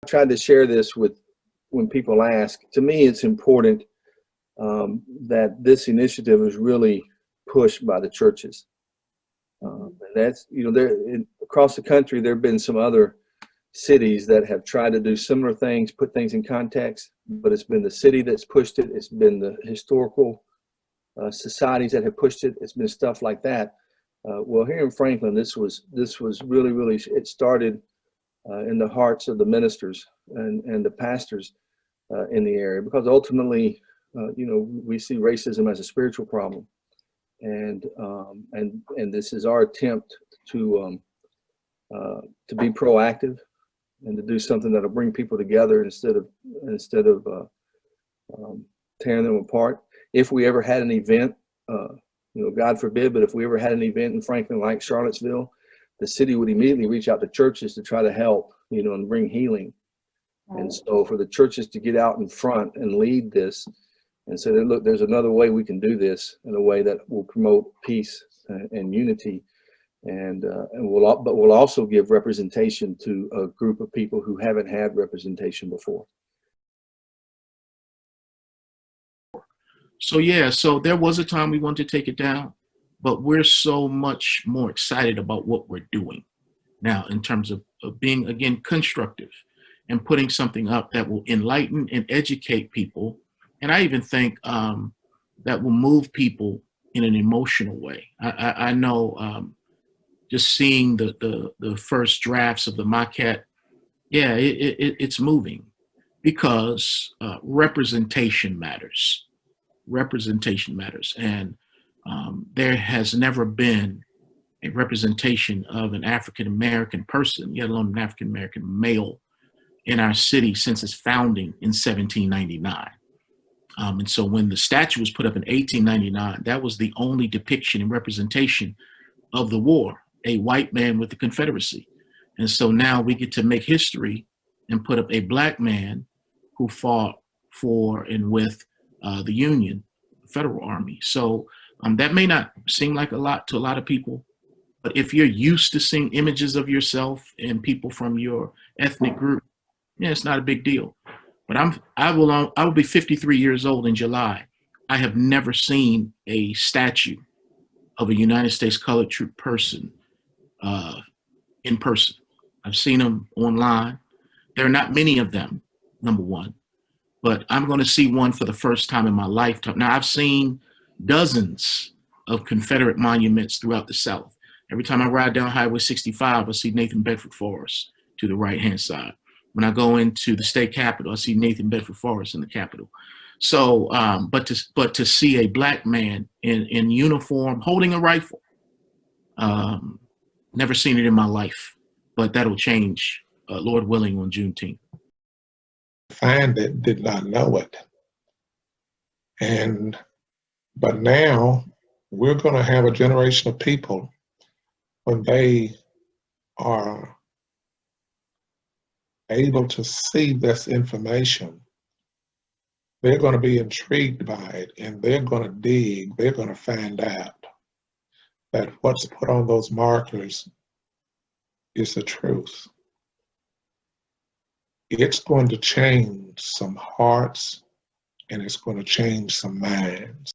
tried to share this with when people ask. To me, it's important that this initiative is really pushed by the churches. And that's, across the country, there have been some other cities that have tried to do similar things, put things in context, but it's been the city that's pushed it. It's been the historical societies that have pushed it. It's been stuff like that. Well, here in Franklin, this was really, it started in the hearts of the ministers and the pastors in the area, because ultimately, we see racism as a spiritual problem, and this is our attempt to be proactive and to do something that'll bring people together instead of tearing them apart. If we ever had an event, God forbid, but if we ever had an event in Franklin like Charlottesville, the city would immediately reach out to churches to try to help, and bring healing. And so for the churches to get out in front and lead this and say, look, there's another way we can do this in a way that will promote peace and unity, and will also give representation to a group of people who haven't had representation before. So yeah, so there was a time we wanted to take it down, but we're so much more excited about what we're doing now in terms of being, again, constructive and putting something up that will enlighten and educate people. And I even think that will move people in an emotional way. I know just seeing the first drafts of the maquette, yeah, it's moving, because representation matters. Representation matters. And there has never been a representation of an African-American person, yet alone an African-American male, in our city since its founding in 1799. And so when the statue was put up in 1899, that was the only depiction and representation of the war, a white man with the Confederacy. And so now we get to make history and put up a black man who fought for and with the Union, the Federal Army. So that may not seem like a lot to a lot of people, but if you're used to seeing images of yourself and people from your ethnic group, yeah, it's not a big deal. But I will be 53 years old in July. I have never seen a statue of a United States colored troop person in person. I've seen them online. There are not many of them, number one, but I'm going to see one for the first time in my lifetime. Now, I've seen dozens of Confederate monuments throughout the South. Every time I ride down Highway 65, I see Nathan Bedford Forrest to the right-hand side. When I go into the state capitol, I see Nathan Bedford Forrest in the Capitol. So, but to see a black man in uniform holding a rifle, never seen it in my life, but that'll change, Lord willing, on Juneteenth. Find it, did not know it. But now we're going to have a generation of people, when they are able to see this information, they're going to be intrigued by it, and they're going to dig, they're going to find out that what's put on those markers is the truth. It's going to change some hearts, and it's going to change some minds.